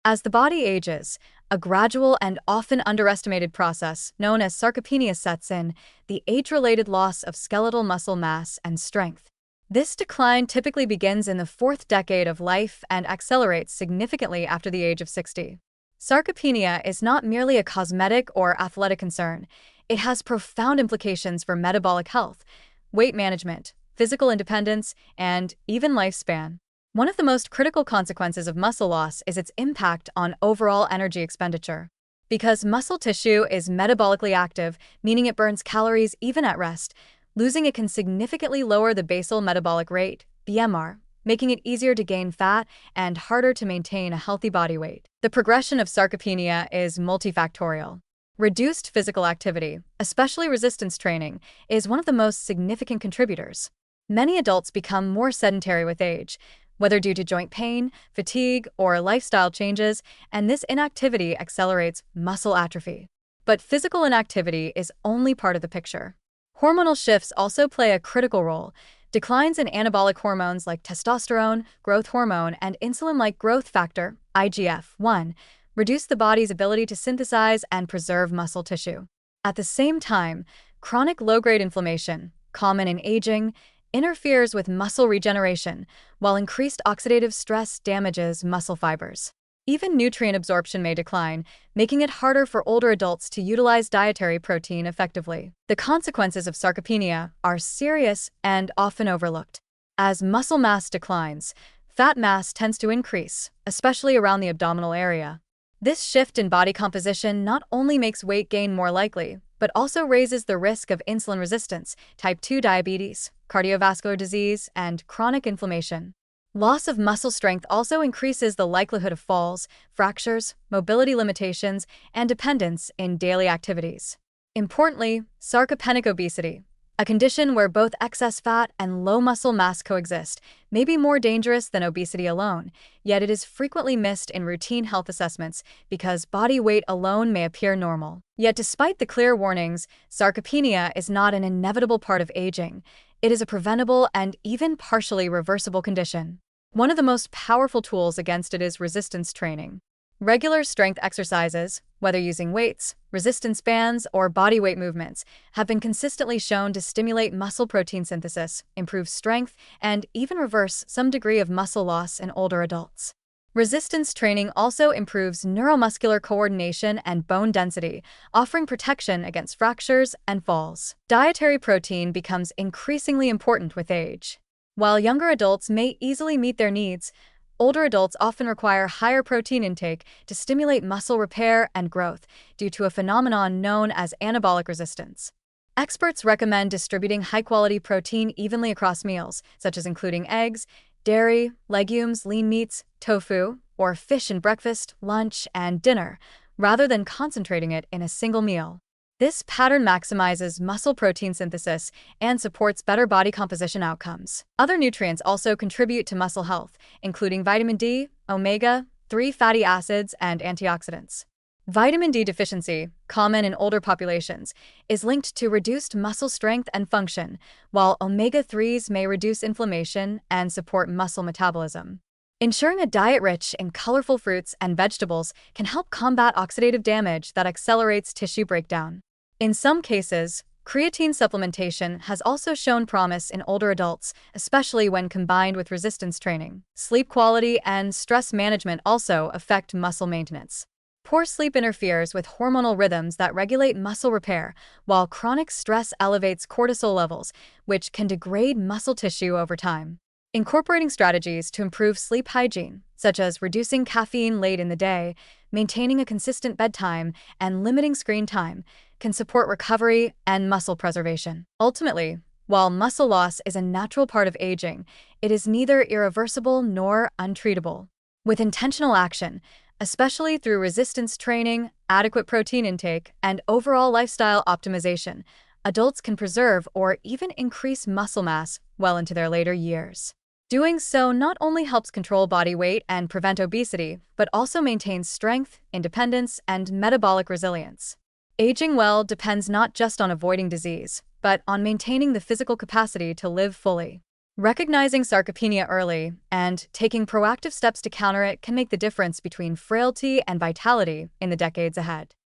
As the body ages, a gradual and often underestimated process known as sarcopenia sets in, the age-related loss of skeletal muscle mass and strength. This decline typically begins in the fourth decade of life and accelerates significantly after the age of 60. Sarcopenia is not merely a cosmetic or athletic concern. It has profound implications for metabolic health, weight management, physical independence, and even lifespan. One of the most critical consequences of muscle loss is its impact on overall energy expenditure. Because muscle tissue is metabolically active, meaning it burns calories even at rest, losing it can significantly lower the basal metabolic rate, BMR, making it easier to gain fat and harder to maintain a healthy body weight. The progression of sarcopenia is multifactorial. Reduced physical activity, especially resistance training, is one of the most significant contributors. Many adults become more sedentary with age, whether due to joint pain, fatigue, or lifestyle changes, and this inactivity accelerates muscle atrophy. But physical inactivity is only part of the picture. Hormonal shifts also play a critical role. Declines in anabolic hormones like testosterone, growth hormone, and insulin-like growth factor, IGF-1, reduce the body's ability to synthesize and preserve muscle tissue. At the same time, chronic low-grade inflammation, common in aging, interferes with muscle regeneration, while increased oxidative stress damages muscle fibers. Even nutrient absorption may decline, making it harder for older adults to utilize dietary protein effectively. The consequences of sarcopenia are serious and often overlooked. As muscle mass declines, fat mass tends to increase, especially around the abdominal area. This shift in body composition not only makes weight gain more likely, but also raises the risk of insulin resistance, type 2 diabetes, cardiovascular disease, and chronic inflammation. Loss of muscle strength also increases the likelihood of falls, fractures, mobility limitations, and dependence in daily activities. Importantly, sarcopenic obesity, a condition where both excess fat and low muscle mass coexist, may be more dangerous than obesity alone, yet it is frequently missed in routine health assessments because body weight alone may appear normal. Yet despite the clear warnings, sarcopenia is not an inevitable part of aging. It is a preventable and even partially reversible condition. One of the most powerful tools against it is resistance training. Regular strength exercises, whether using weights, resistance bands, or body weight movements, have been consistently shown to stimulate muscle protein synthesis, improve strength, and even reverse some degree of muscle loss in older adults. Resistance training also improves neuromuscular coordination and bone density, offering protection against fractures and falls. Dietary protein becomes increasingly important with age. While younger adults may easily meet their needs, older adults often require higher protein intake to stimulate muscle repair and growth due to a phenomenon known as anabolic resistance. Experts recommend distributing high-quality protein evenly across meals, such as including eggs, dairy, legumes, lean meats, tofu, or fish in breakfast, lunch, and dinner, rather than concentrating it in a single meal. This pattern maximizes muscle protein synthesis and supports better body composition outcomes. Other nutrients also contribute to muscle health, including vitamin D, omega-3 fatty acids, and antioxidants. Vitamin D deficiency, common in older populations, is linked to reduced muscle strength and function, while omega-3s may reduce inflammation and support muscle metabolism. Ensuring a diet rich in colorful fruits and vegetables can help combat oxidative damage that accelerates tissue breakdown. In some cases, creatine supplementation has also shown promise in older adults, especially when combined with resistance training. Sleep quality and stress management also affect muscle maintenance. Poor sleep interferes with hormonal rhythms that regulate muscle repair, while chronic stress elevates cortisol levels, which can degrade muscle tissue over time. Incorporating strategies to improve sleep hygiene, such as reducing caffeine late in the day, maintaining a consistent bedtime, and limiting screen time, can support recovery and muscle preservation. Ultimately, while muscle loss is a natural part of aging, it is neither irreversible nor untreatable. With intentional action, especially through resistance training, adequate protein intake, and overall lifestyle optimization, adults can preserve or even increase muscle mass well into their later years. Doing so not only helps control body weight and prevent obesity, but also maintains strength, independence, and metabolic resilience. Aging well depends not just on avoiding disease, but on maintaining the physical capacity to live fully. Recognizing sarcopenia early and taking proactive steps to counter it can make the difference between frailty and vitality in the decades ahead.